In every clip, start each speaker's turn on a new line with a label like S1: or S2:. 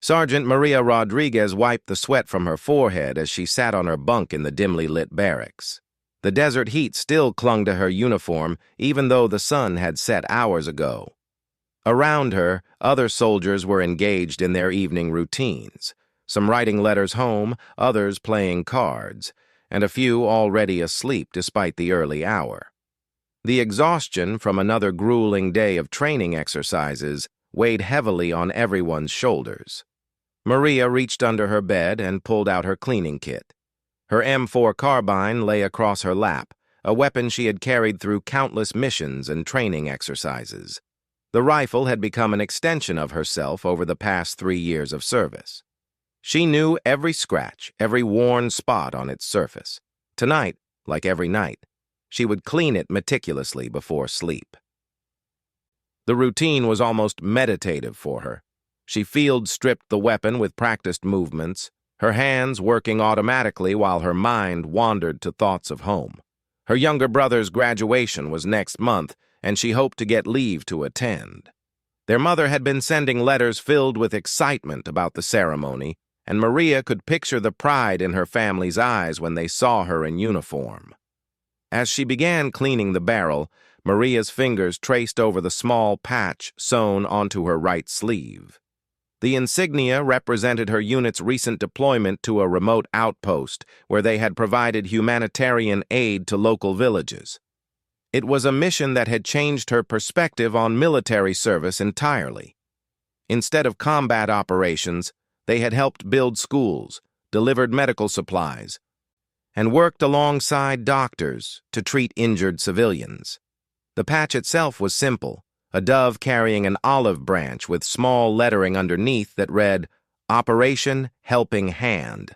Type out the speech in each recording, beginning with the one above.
S1: Sergeant Maria Rodriguez wiped the sweat from her forehead as she sat on her bunk in the dimly lit barracks. The desert heat still clung to her uniform, even though the sun had set hours ago. Around her, other soldiers were engaged in their evening routines, some writing letters home, others playing cards, and a few already asleep despite the early hour. The exhaustion from another grueling day of training exercises weighed heavily on everyone's shoulders. Maria reached under her bed and pulled out her cleaning kit. Her M4 carbine lay across her lap, a weapon she had carried through countless missions and training exercises. The rifle had become an extension of herself over the past 3 years of service. She knew every scratch, every worn spot on its surface. Tonight, like every night, she would clean it meticulously before sleep. The routine was almost meditative for her. She field-stripped the weapon with practiced movements, her hands working automatically while her mind wandered to thoughts of home. Her younger brother's graduation was next month, and she hoped to get leave to attend. Their mother had been sending letters filled with excitement about the ceremony, and Maria could picture the pride in her family's eyes when they saw her in uniform. As she began cleaning the barrel, Maria's fingers traced over the small patch sewn onto her right sleeve. The insignia represented her unit's recent deployment to a remote outpost where they had provided humanitarian aid to local villages. It was a mission that had changed her perspective on military service entirely. Instead of combat operations, they had helped build schools, delivered medical supplies, and worked alongside doctors to treat injured civilians. The patch itself was simple, a dove carrying an olive branch with small lettering underneath that read, "Operation Helping Hand."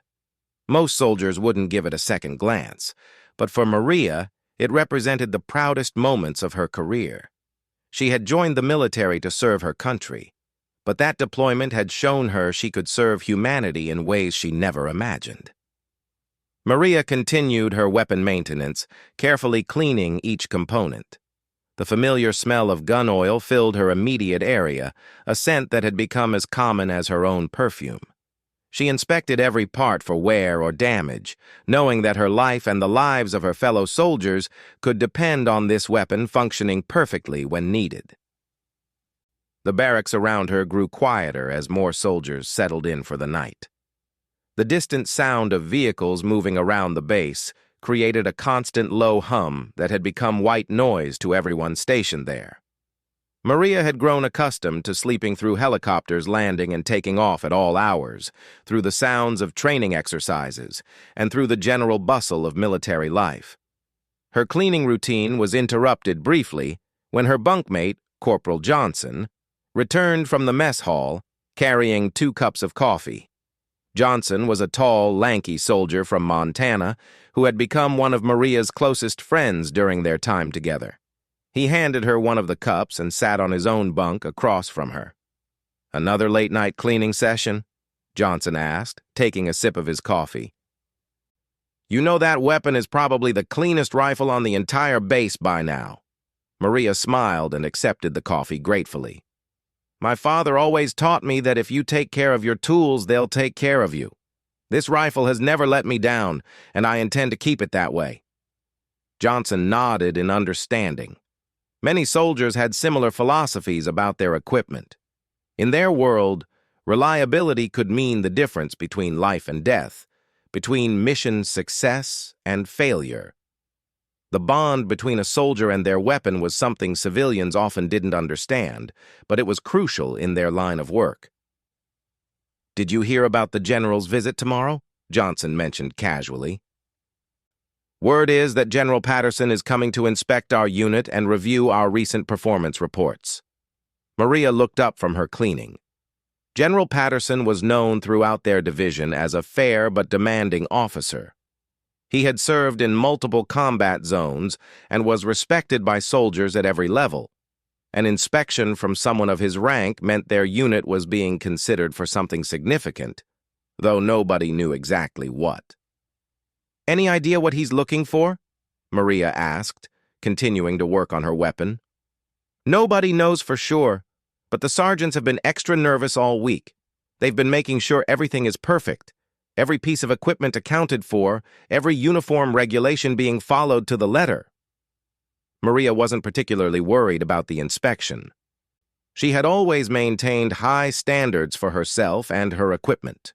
S1: Most soldiers wouldn't give it a second glance, but for Maria, it represented the proudest moments of her career. She had joined the military to serve her country, but that deployment had shown her she could serve humanity in ways she never imagined. Maria continued her weapon maintenance, carefully cleaning each component. The familiar smell of gun oil filled her immediate area, a scent that had become as common as her own perfume. She inspected every part for wear or damage, knowing that her life and the lives of her fellow soldiers could depend on this weapon functioning perfectly when needed. The barracks around her grew quieter as more soldiers settled in for the night. The distant sound of vehicles moving around the base created a constant low hum that had become white noise to everyone stationed there. Maria had grown accustomed to sleeping through helicopters landing and taking off at all hours, through the sounds of training exercises, and through the general bustle of military life. Her cleaning routine was interrupted briefly when her bunkmate, Corporal Johnson, returned from the mess hall carrying 2 cups of coffee. Johnson was a tall, lanky soldier from Montana who had become one of Maria's closest friends during their time together. He handed her one of the cups and sat on his own bunk across from her. "Another late-night cleaning session?" Johnson asked, taking a sip of his coffee. "You know that weapon is probably the cleanest rifle on the entire base by now." Maria smiled and accepted the coffee gratefully. "My father always taught me that if you take care of your tools, they'll take care of you. This rifle has never let me down, and I intend to keep it that way." Johnson nodded in understanding. Many soldiers had similar philosophies about their equipment. In their world, reliability could mean the difference between life and death, between mission success and failure. The bond between a soldier and their weapon was something civilians often didn't understand, but it was crucial in their line of work. "Did you hear about the general's visit tomorrow?" Johnson mentioned casually. "Word is that General Patterson is coming to inspect our unit and review our recent performance reports." Maria looked up from her cleaning. General Patterson was known throughout their division as a fair but demanding officer. He had served in multiple combat zones and was respected by soldiers at every level. An inspection from someone of his rank meant their unit was being considered for something significant, though nobody knew exactly what. "Any idea what he's looking for?" Maria asked, continuing to work on her weapon. "Nobody knows for sure, but the sergeants have been extra nervous all week. They've been making sure everything is perfect, every piece of equipment accounted for, every uniform regulation being followed to the letter. Maria wasn't particularly worried about the inspection. She had always maintained high standards for herself and her equipment.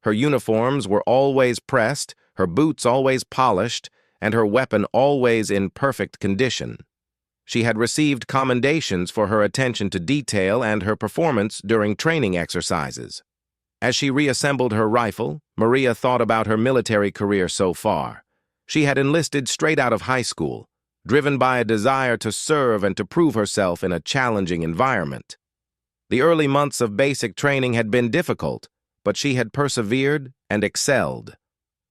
S1: Her uniforms were always pressed, her boots always polished, and her weapon always in perfect condition. She had received commendations for her attention to detail and her performance during training exercises. As she reassembled her rifle, Maria thought about her military career so far. She had enlisted straight out of high school, driven by a desire to serve and to prove herself in a challenging environment. The early months of basic training had been difficult, but she had persevered and excelled.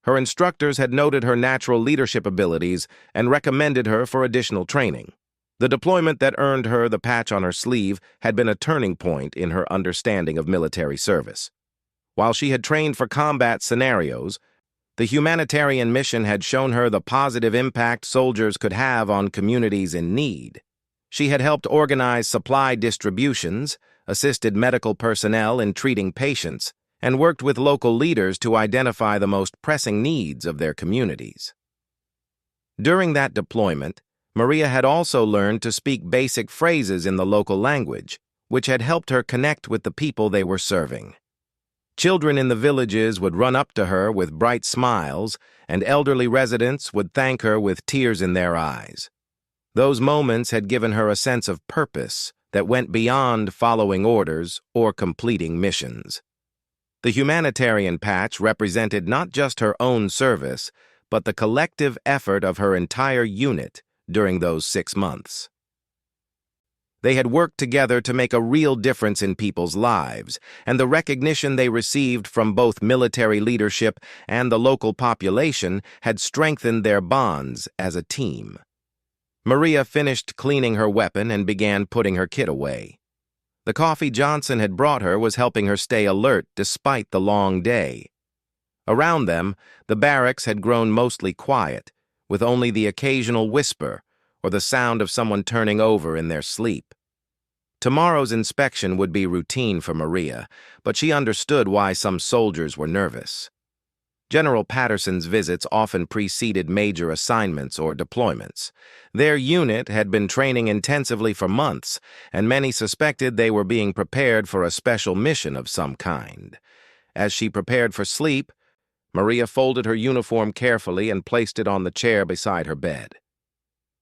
S1: Her instructors had noted her natural leadership abilities and recommended her for additional training. The deployment that earned her the patch on her sleeve had been a turning point in her understanding of military service. While she had trained for combat scenarios, the humanitarian mission had shown her the positive impact soldiers could have on communities in need. She had helped organize supply distributions, assisted medical personnel in treating patients, and worked with local leaders to identify the most pressing needs of their communities. During that deployment, Maria had also learned to speak basic phrases in the local language, which had helped her connect with the people they were serving. Children in the villages would run up to her with bright smiles, and elderly residents would thank her with tears in their eyes. Those moments had given her a sense of purpose that went beyond following orders or completing missions. The humanitarian patch represented not just her own service, but the collective effort of her entire unit during those 6 months. They had worked together to make a real difference in people's lives, and the recognition they received from both military leadership and the local population had strengthened their bonds as a team. Maria finished cleaning her weapon and began putting her kit away. The coffee Johnson had brought her was helping her stay alert despite the long day. Around them, the barracks had grown mostly quiet, with only the occasional whisper or the sound of someone turning over in their sleep. Tomorrow's inspection would be routine for Maria, but she understood why some soldiers were nervous. General Patterson's visits often preceded major assignments or deployments. Their unit had been training intensively for months, and many suspected they were being prepared for a special mission of some kind. As she prepared for sleep, Maria folded her uniform carefully and placed it on the chair beside her bed.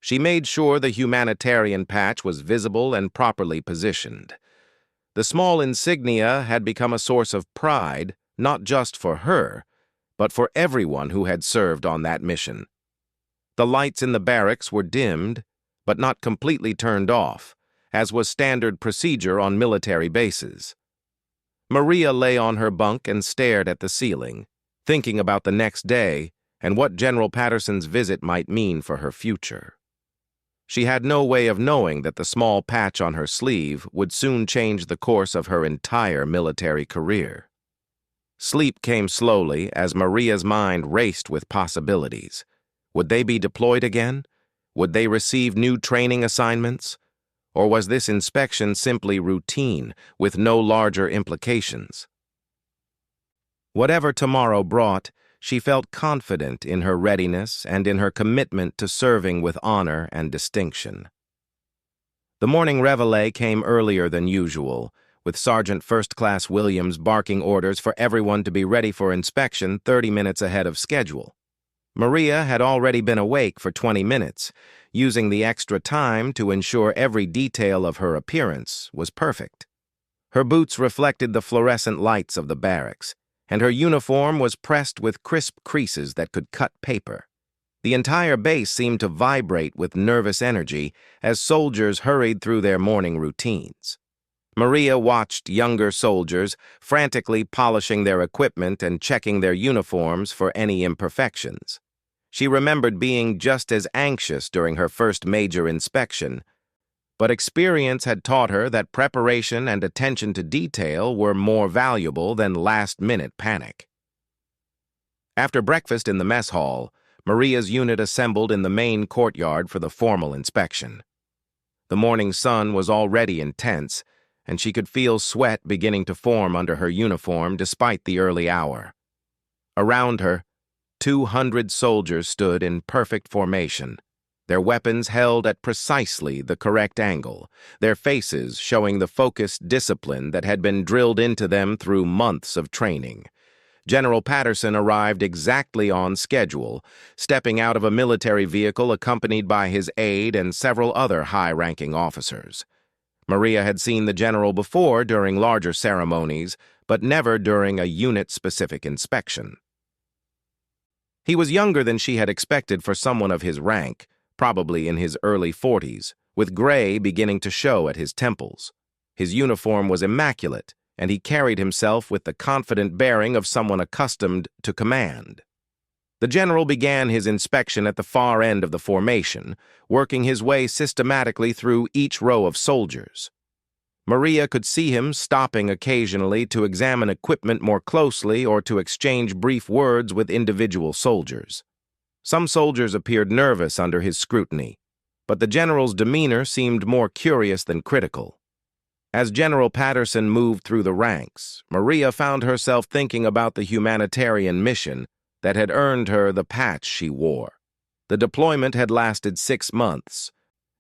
S1: She made sure the humanitarian patch was visible and properly positioned. The small insignia had become a source of pride, not just for her, but for everyone who had served on that mission. The lights in the barracks were dimmed, but not completely turned off, as was standard procedure on military bases. Maria lay on her bunk and stared at the ceiling, thinking about the next day and what General Patterson's visit might mean for her future. She had no way of knowing that the small patch on her sleeve would soon change the course of her entire military career. Sleep came slowly as Maria's mind raced with possibilities. Would they be deployed again? Would they receive new training assignments? Or was this inspection simply routine, with no larger implications? Whatever tomorrow brought, she felt confident in her readiness and in her commitment to serving with honor and distinction. The morning reveille came earlier than usual, with Sergeant First Class Williams barking orders for everyone to be ready for inspection 30 minutes ahead of schedule. Maria had already been awake for 20 minutes, using the extra time to ensure every detail of her appearance was perfect. Her boots reflected the fluorescent lights of the barracks, and her uniform was pressed with crisp creases that could cut paper. The entire base seemed to vibrate with nervous energy as soldiers hurried through their morning routines. Maria watched younger soldiers frantically polishing their equipment and checking their uniforms for any imperfections. She remembered being just as anxious during her first major inspection, but experience had taught her that preparation and attention to detail were more valuable than last-minute panic. After breakfast in the mess hall, Maria's unit assembled in the main courtyard for the formal inspection. The morning sun was already intense, and she could feel sweat beginning to form under her uniform despite the early hour. Around her, 200 soldiers stood in perfect formation, their weapons held at precisely the correct angle, their faces showing the focused discipline that had been drilled into them through months of training. General Patterson arrived exactly on schedule, stepping out of a military vehicle accompanied by his aide and several other high-ranking officers. Maria had seen the general before during larger ceremonies, but never during a unit-specific inspection. He was younger than she had expected for someone of his rank, probably in his early 40s, with gray beginning to show at his temples. His uniform was immaculate, and he carried himself with the confident bearing of someone accustomed to command. The general began his inspection at the far end of the formation, working his way systematically through each row of soldiers. Maria could see him stopping occasionally to examine equipment more closely or to exchange brief words with individual soldiers. Some soldiers appeared nervous under his scrutiny, but the general's demeanor seemed more curious than critical. As General Patterson moved through the ranks, Maria found herself thinking about the humanitarian mission that had earned her the patch she wore. The deployment had lasted 6 months,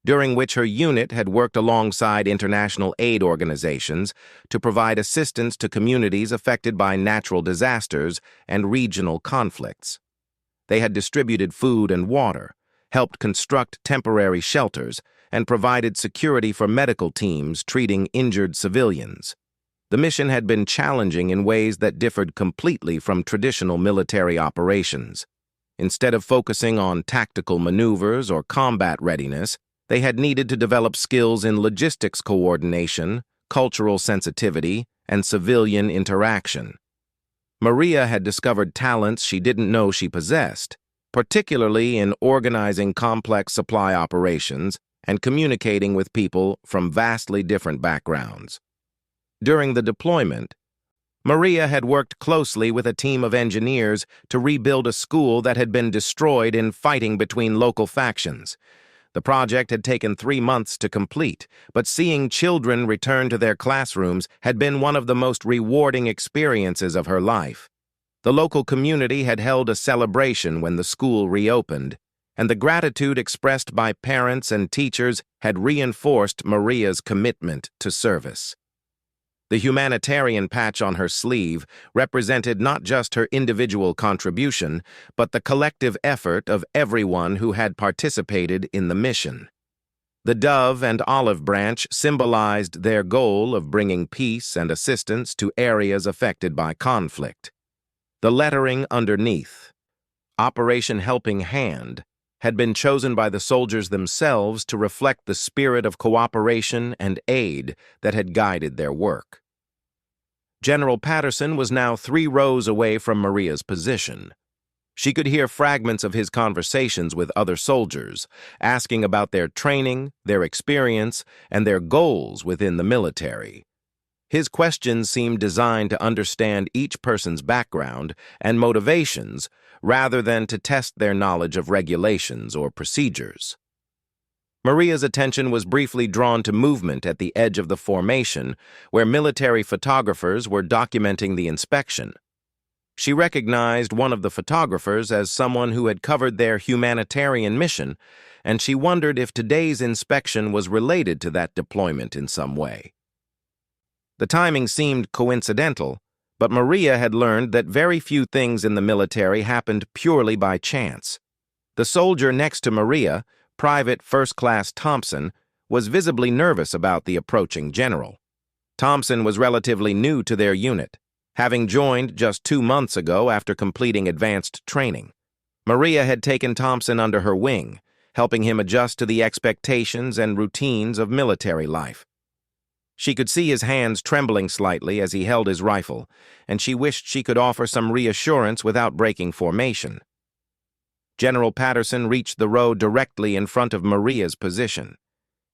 S1: during which her unit had worked alongside international aid organizations to provide assistance to communities affected by natural disasters and regional conflicts. They had distributed food and water, helped construct temporary shelters, and provided security for medical teams treating injured civilians. The mission had been challenging in ways that differed completely from traditional military operations. Instead of focusing on tactical maneuvers or combat readiness, they had needed to develop skills in logistics coordination, cultural sensitivity, and civilian interaction. Maria had discovered talents she didn't know she possessed, particularly in organizing complex supply operations and communicating with people from vastly different backgrounds. During the deployment, Maria had worked closely with a team of engineers to rebuild a school that had been destroyed in fighting between local factions. The project had taken 3 months to complete, but seeing children return to their classrooms had been one of the most rewarding experiences of her life. The local community had held a celebration when the school reopened, and the gratitude expressed by parents and teachers had reinforced Maria's commitment to service. The humanitarian patch on her sleeve represented not just her individual contribution, but the collective effort of everyone who had participated in the mission. The dove and olive branch symbolized their goal of bringing peace and assistance to areas affected by conflict. The lettering underneath, Operation Helping Hand, had been chosen by the soldiers themselves to reflect the spirit of cooperation and aid that had guided their work. General Patterson was now 3 rows away from Maria's position. She could hear fragments of his conversations with other soldiers, asking about their training, their experience, and their goals within the military. His questions seemed designed to understand each person's background and motivations rather than to test their knowledge of regulations or procedures. Maria's attention was briefly drawn to movement at the edge of the formation, where military photographers were documenting the inspection. She recognized one of the photographers as someone who had covered their humanitarian mission, and she wondered if today's inspection was related to that deployment in some way. The timing seemed coincidental, but Maria had learned that very few things in the military happened purely by chance. The soldier next to Maria, Private First Class Thompson, was visibly nervous about the approaching general. Thompson was relatively new to their unit, having joined just 2 months ago after completing advanced training. Maria had taken Thompson under her wing, helping him adjust to the expectations and routines of military life. She could see his hands trembling slightly as he held his rifle, and she wished she could offer some reassurance without breaking formation. General Patterson reached the row directly in front of Maria's position.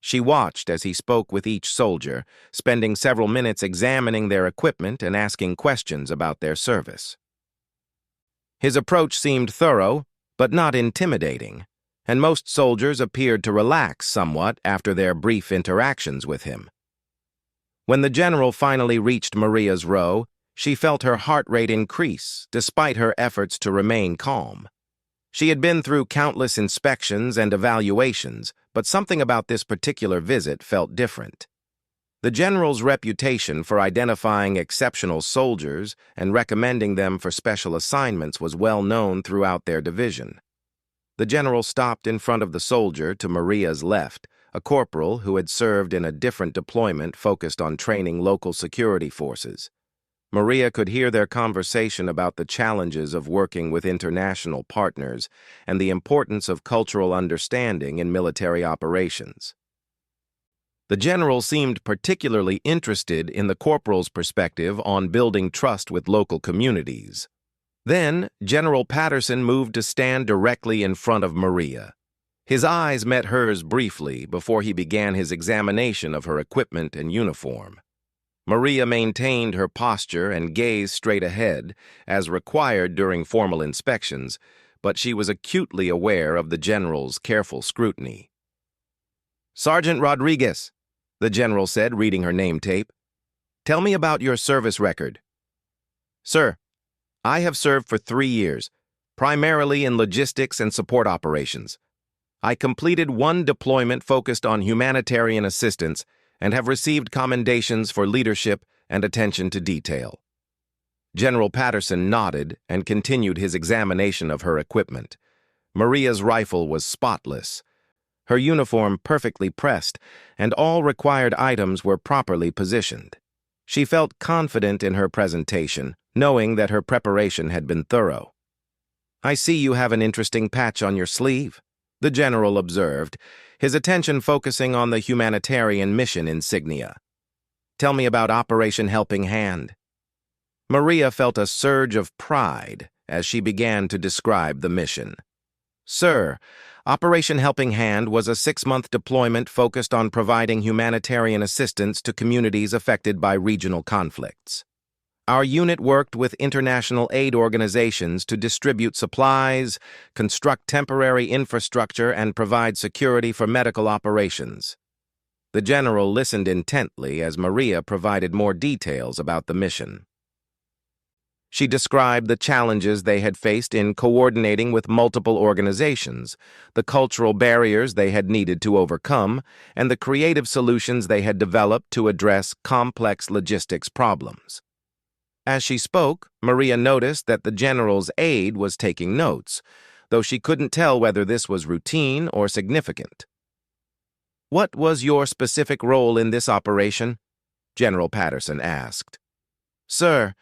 S1: She watched as he spoke with each soldier, spending several minutes examining their equipment and asking questions about their service. His approach seemed thorough, but not intimidating, and most soldiers appeared to relax somewhat after their brief interactions with him. When the general finally reached Maria's row, she felt her heart rate increase despite her efforts to remain calm. She had been through countless inspections and evaluations, but something about this particular visit felt different. The general's reputation for identifying exceptional soldiers and recommending them for special assignments was well known throughout their division. The general stopped in front of the soldier to Maria's left, a corporal who had served in a different deployment focused on training local security forces. Maria could hear their conversation about the challenges of working with international partners and the importance of cultural understanding in military operations. The general seemed particularly interested in the corporal's perspective on building trust with local communities. Then, General Patterson moved to stand directly in front of Maria. His eyes met hers briefly before he began his examination of her equipment and uniform. Maria maintained her posture and gazed straight ahead, as required during formal inspections, but she was acutely aware of the general's careful scrutiny. "Sergeant Rodriguez," the general said, reading her name tape, "tell me about your service record." "Sir, I have served for 3 years, primarily in logistics and support operations. I completed 1 deployment focused on humanitarian assistance and have received commendations for leadership and attention to detail." General Patterson nodded and continued his examination of her equipment. Maria's rifle was spotless, her uniform perfectly pressed, and all required items were properly positioned. She felt confident in her presentation, knowing that her preparation had been thorough. "I see you have an interesting patch on your sleeve," the general observed, his attention focusing on the humanitarian mission insignia. "Tell me about Operation Helping Hand." Maria felt a surge of pride as she began to describe the mission. "Sir, Operation Helping Hand was a 6-month deployment focused on providing humanitarian assistance to communities affected by regional conflicts. Our unit worked with international aid organizations to distribute supplies, construct temporary infrastructure, and provide security for medical operations." The general listened intently as Maria provided more details about the mission. She described the challenges they had faced in coordinating with multiple organizations, the cultural barriers they had needed to overcome, and the creative solutions they had developed to address complex logistics problems. As she spoke, Maria noticed that the general's aide was taking notes, though she couldn't tell whether this was routine or significant. "What was your specific role in this operation?" General Patterson asked. "Sir,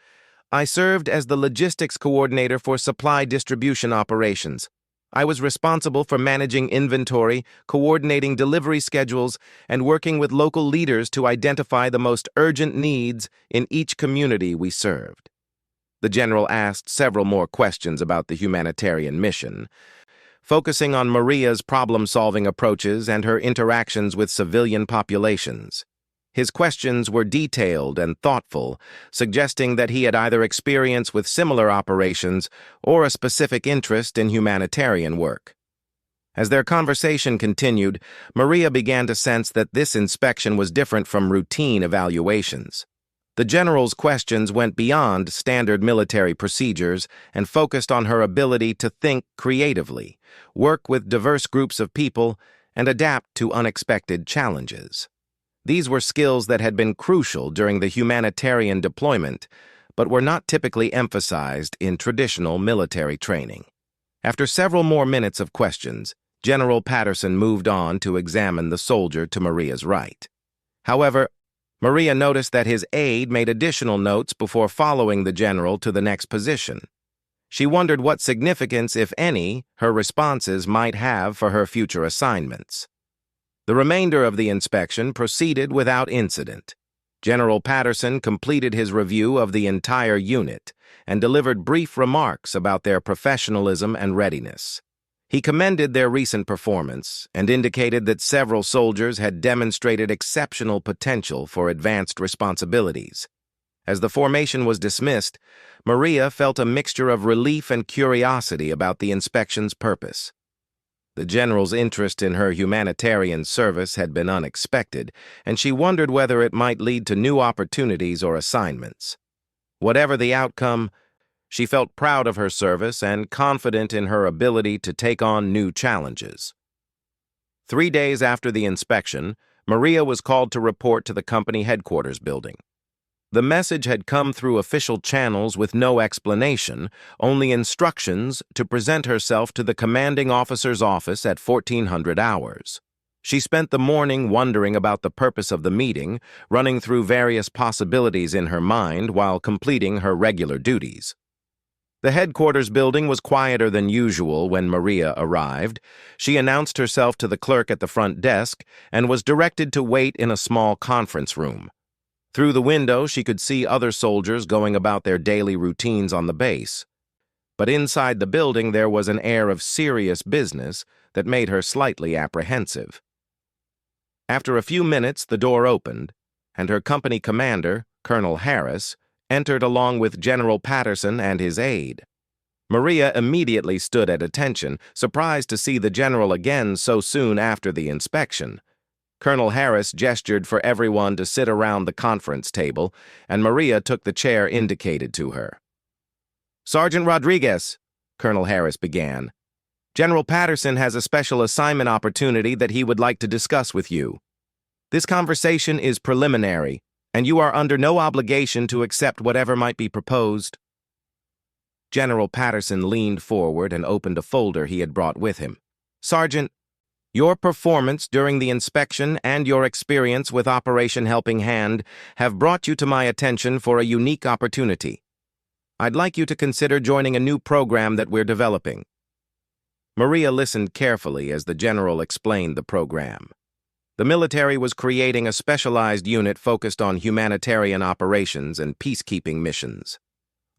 S1: I served as the logistics coordinator for supply distribution operations. I was responsible for managing inventory, coordinating delivery schedules, and working with local leaders to identify the most urgent needs in each community we served." The general asked several more questions about the humanitarian mission, focusing on Maria's problem-solving approaches and her interactions with civilian populations. His questions were detailed and thoughtful, suggesting that he had either experience with similar operations or a specific interest in humanitarian work. As their conversation continued, Maria began to sense that this inspection was different from routine evaluations. The general's questions went beyond standard military procedures and focused on her ability to think creatively, work with diverse groups of people, and adapt to unexpected challenges. These were skills that had been crucial during the humanitarian deployment, but were not typically emphasized in traditional military training. After several more minutes of questions, General Patterson moved on to examine the soldier to Maria's right. However, Maria noticed that his aide made additional notes before following the general to the next position. She wondered what significance, if any, her responses might have for her future assignments. The remainder of the inspection proceeded without incident. General Patterson completed his review of the entire unit and delivered brief remarks about their professionalism and readiness. He commended their recent performance and indicated that several soldiers had demonstrated exceptional potential for advanced responsibilities. As the formation was dismissed, Maria felt a mixture of relief and curiosity about the inspection's purpose. The general's interest in her humanitarian service had been unexpected, and she wondered whether it might lead to new opportunities or assignments. Whatever the outcome, she felt proud of her service and confident in her ability to take on new challenges. 3 days after the inspection, Maria was called to report to the company headquarters building. The message had come through official channels with no explanation, only instructions to present herself to the commanding officer's office at 1400 hours. She spent the morning wondering about the purpose of the meeting, running through various possibilities in her mind while completing her regular duties. The headquarters building was quieter than usual when Maria arrived. She announced herself to the clerk at the front desk and was directed to wait in a small conference room. Through the window, she could see other soldiers going about their daily routines on the base. But inside the building, there was an air of serious business that made her slightly apprehensive. After a few minutes, the door opened, and her company commander, Colonel Harris, entered along with General Patterson and his aide. Maria immediately stood at attention, surprised to see the general again so soon after the inspection. Colonel Harris gestured for everyone to sit around the conference table, and Maria took the chair indicated to her. "Sergeant Rodriguez," Colonel Harris began, "General Patterson has a special assignment opportunity that he would like to discuss with you. This conversation is preliminary, and you are under no obligation to accept whatever might be proposed." General Patterson leaned forward and opened a folder he had brought with him. "Sergeant, your performance during the inspection and your experience with Operation Helping Hand have brought you to my attention for a unique opportunity. I'd like you to consider joining a new program that we're developing." Maria listened carefully as the general explained the program. The military was creating a specialized unit focused on humanitarian operations and peacekeeping missions.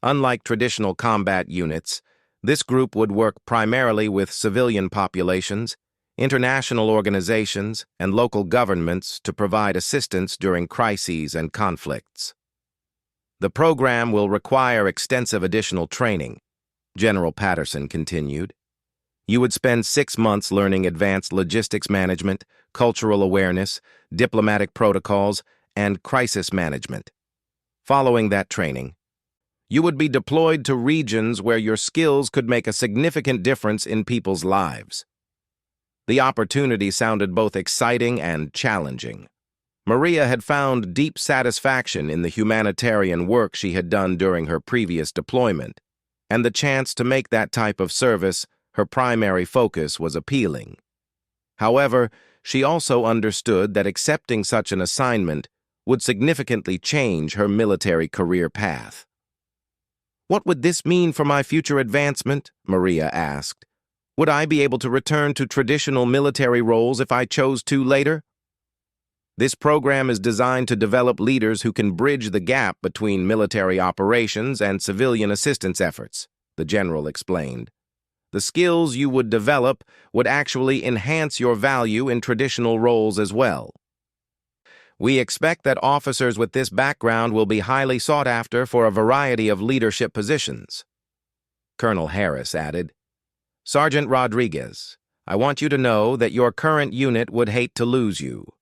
S1: Unlike traditional combat units, this group would work primarily with civilian populations, international organizations, and local governments to provide assistance during crises and conflicts. "The program will require extensive additional training," General Patterson continued. "You would spend 6 months learning advanced logistics management, cultural awareness, diplomatic protocols, and crisis management. Following that training, you would be deployed to regions where your skills could make a significant difference in people's lives." The opportunity sounded both exciting and challenging. Maria had found deep satisfaction in the humanitarian work she had done during her previous deployment, and the chance to make that type of service her primary focus was appealing. However, she also understood that accepting such an assignment would significantly change her military career path. "What would this mean for my future advancement?" Maria asked. "Would I be able to return to traditional military roles if I chose to later?" "This program is designed to develop leaders who can bridge the gap between military operations and civilian assistance efforts," the general explained. "The skills you would develop would actually enhance your value in traditional roles as well. We expect that officers with this background will be highly sought after for a variety of leadership positions." Colonel Harris added, "Sergeant Rodriguez, I want you to know that your current unit would hate to lose you.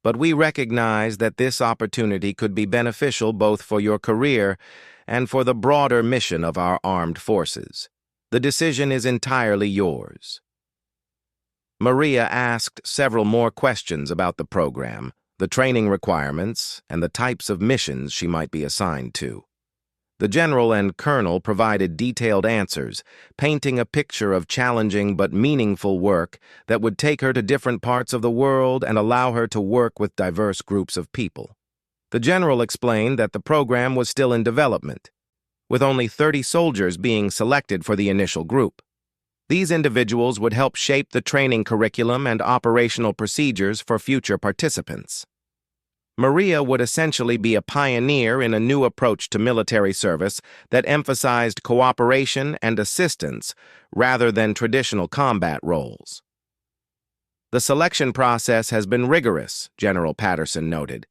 S1: But we recognize that this opportunity could be beneficial both for your career and for the broader mission of our armed forces. The decision is entirely yours." Maria asked several more questions about the program, the training requirements, and the types of missions she might be assigned to. The general and colonel provided detailed answers, painting a picture of challenging but meaningful work that would take her to different parts of the world and allow her to work with diverse groups of people. The general explained that the program was still in development, with only 30 soldiers being selected for the initial group. These individuals would help shape the training curriculum and operational procedures for future participants. Maria would essentially be a pioneer in a new approach to military service that emphasized cooperation and assistance rather than traditional combat roles. "The selection process has been rigorous," General Patterson noted.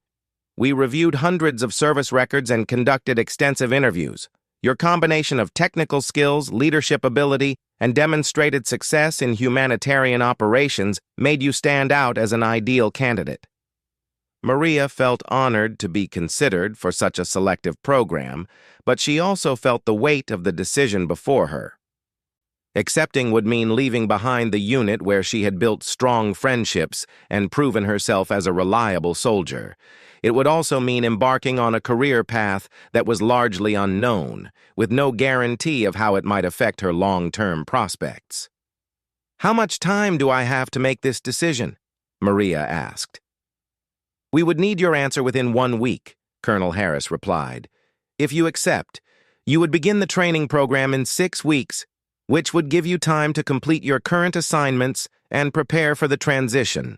S1: "We reviewed hundreds of service records and conducted extensive interviews. Your combination of technical skills, leadership ability, and demonstrated success in humanitarian operations made you stand out as an ideal candidate. Maria felt honored to be considered for such a selective program, but she also felt the weight of the decision before her. Accepting would mean leaving behind the unit where she had built strong friendships and proven herself as a reliable soldier. It would also mean embarking on a career path that was largely unknown, with no guarantee of how it might affect her long-term prospects. "How much time do I have to make this decision?" Maria asked. "We would need your answer within 1 week," Colonel Harris replied. "If you accept, you would begin the training program in 6 weeks, which would give you time to complete your current assignments and prepare for the transition."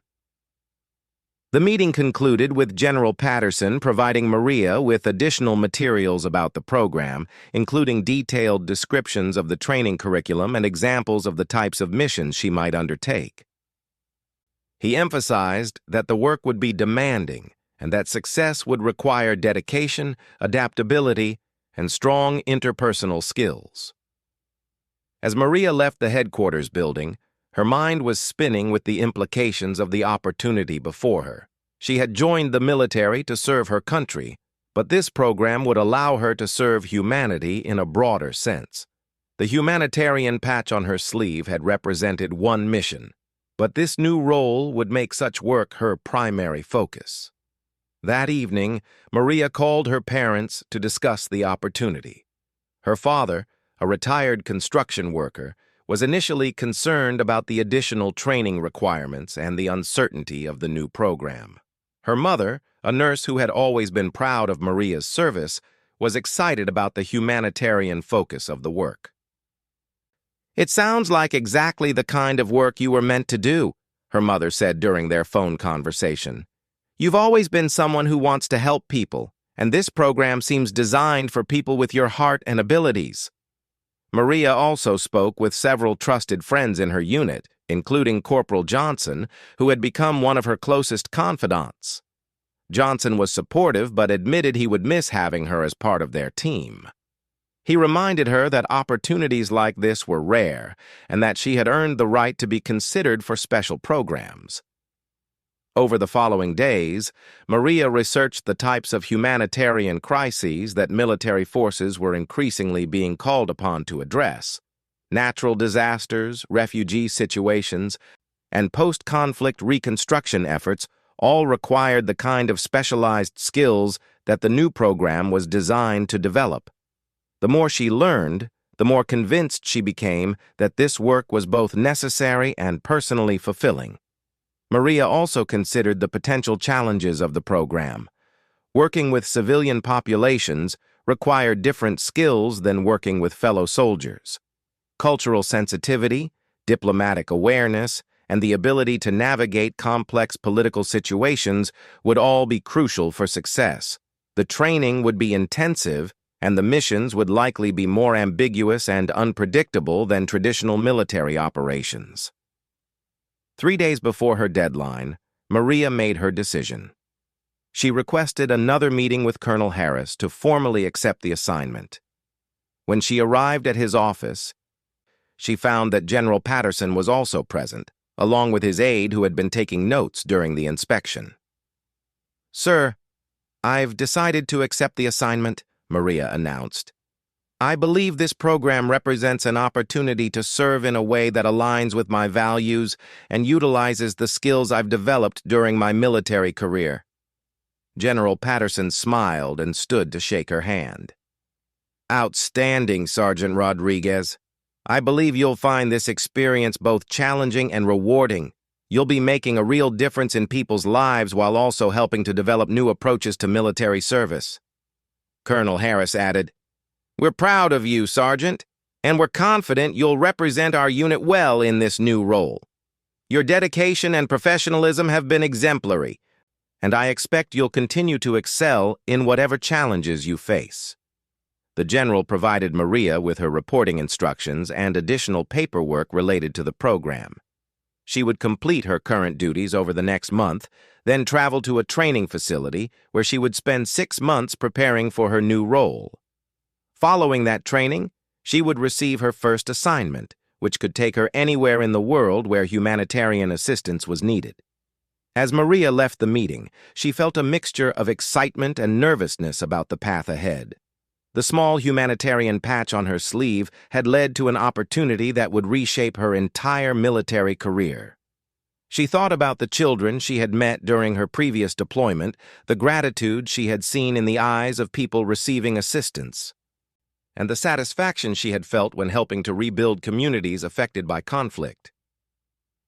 S1: The meeting concluded with General Patterson providing Maria with additional materials about the program, including detailed descriptions of the training curriculum and examples of the types of missions she might undertake. He emphasized that the work would be demanding and that success would require dedication, adaptability, and strong interpersonal skills. As Maria left the headquarters building, her mind was spinning with the implications of the opportunity before her. She had joined the military to serve her country, but this program would allow her to serve humanity in a broader sense. The humanitarian patch on her sleeve had represented one mission, but this new role would make such work her primary focus. That evening, Maria called her parents to discuss the opportunity. Her father, a retired construction worker, was initially concerned about the additional training requirements and the uncertainty of the new program. Her mother, a nurse who had always been proud of Maria's service, was excited about the humanitarian focus of the work. "It sounds like exactly the kind of work you were meant to do," her mother said during their phone conversation. "You've always been someone who wants to help people, and this program seems designed for people with your heart and abilities." Maria also spoke with several trusted friends in her unit, including Corporal Johnson, who had become one of her closest confidants. Johnson was supportive but admitted he would miss having her as part of their team. He reminded her that opportunities like this were rare and that she had earned the right to be considered for special programs. Over the following days, Maria researched the types of humanitarian crises that military forces were increasingly being called upon to address. Natural disasters, refugee situations, and post-conflict reconstruction efforts all required the kind of specialized skills that the new program was designed to develop. The more she learned, the more convinced she became that this work was both necessary and personally fulfilling. Maria also considered the potential challenges of the program. Working with civilian populations required different skills than working with fellow soldiers. Cultural sensitivity, diplomatic awareness, and the ability to navigate complex political situations would all be crucial for success. The training would be intensive, and the missions would likely be more ambiguous and unpredictable than traditional military operations. 3 days before her deadline, Maria made her decision. She requested another meeting with Colonel Harris to formally accept the assignment. When she arrived at his office, she found that General Patterson was also present, along with his aide who had been taking notes during the inspection. "Sir, I've decided to accept the assignment," Maria announced. "I believe this program represents an opportunity to serve in a way that aligns with my values and utilizes the skills I've developed during my military career." General Patterson smiled and stood to shake her hand. "Outstanding, Sergeant Rodriguez. I believe you'll find this experience both challenging and rewarding. You'll be making a real difference in people's lives while also helping to develop new approaches to military service." Colonel Harris added, "We're proud of you, Sergeant, and we're confident you'll represent our unit well in this new role. Your dedication and professionalism have been exemplary, and I expect you'll continue to excel in whatever challenges you face." The general provided Maria with her reporting instructions and additional paperwork related to the program. She would complete her current duties over the next month, then travel to a training facility where she would spend 6 months preparing for her new role. Following that training, she would receive her first assignment, which could take her anywhere in the world where humanitarian assistance was needed. As Maria left the meeting, she felt a mixture of excitement and nervousness about the path ahead. The small humanitarian patch on her sleeve had led to an opportunity that would reshape her entire military career. She thought about the children she had met during her previous deployment, the gratitude she had seen in the eyes of people receiving assistance, and the satisfaction she had felt when helping to rebuild communities affected by conflict.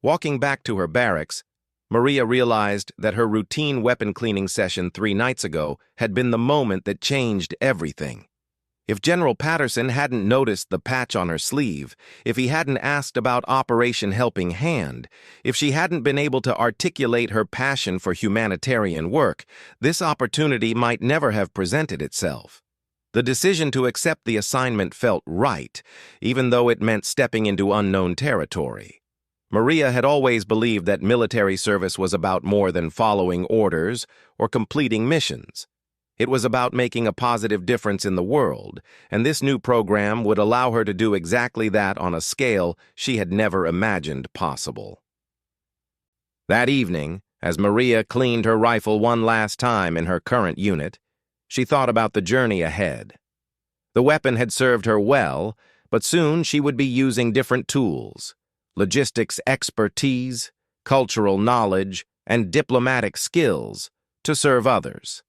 S1: Walking back to her barracks, Maria realized that her routine weapon cleaning session 3 nights ago had been the moment that changed everything. If General Patterson hadn't noticed the patch on her sleeve, if he hadn't asked about Operation Helping Hand, if she hadn't been able to articulate her passion for humanitarian work, this opportunity might never have presented itself. The decision to accept the assignment felt right, even though it meant stepping into unknown territory. Maria had always believed that military service was about more than following orders or completing missions. It was about making a positive difference in the world, and this new program would allow her to do exactly that on a scale she had never imagined possible. That evening, as Maria cleaned her rifle one last time in her current unit, she thought about the journey ahead. The weapon had served her well, but soon she would be using different tools: logistics expertise, cultural knowledge, and diplomatic skills to serve others.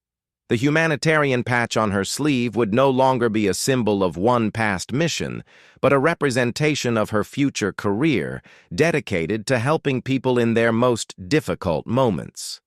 S1: The humanitarian patch on her sleeve would no longer be a symbol of one past mission, but a representation of her future career, dedicated to helping people in their most difficult moments.